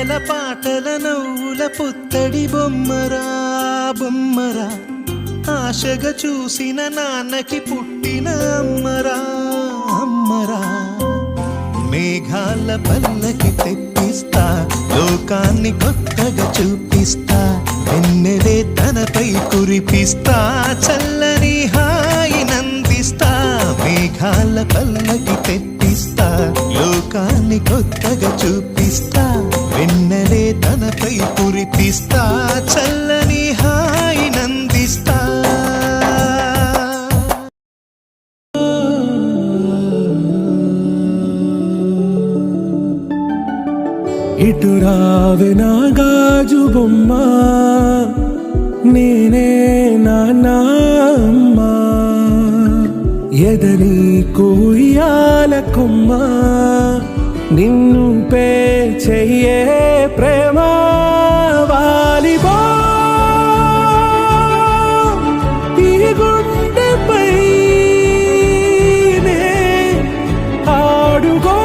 ఆటల పాటల నవ్వుల పుత్తడి బొమ్మరా బొమ్మరా ఆశగా చూసిన నాన్నకి పుట్టిన అమ్మరా అమ్మరా మేఘాల పల్లకి తెప్పిస్తా లోకాన్ని కొత్తగా చూపిస్తా వెన్నెలే తనపై కురిపిస్తా చల్లని హాయి నందిస్తా మేఘాల పల్లకి తెప్పిస్తా లోకాన్ని కొత్తగా చూపిస్తా వెన్నెలే తనపై కురిపిస్తా చల్లని హాయి నందిస్తా ఇటు రావే నా గాజు బొమ్మ నేనే నాన్నమ్మ ఎదరి కొయ్యాల కొమ్మ నిన్ను పే చెయ్యే ప్రేమ వాలిబో ఈ గుండెపై ఆడుగో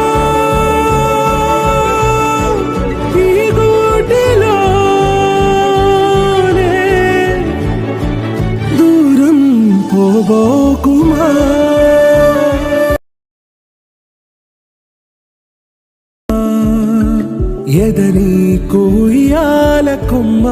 పోబోకుమా ఎదరి కొయ్యాల కొమ్మ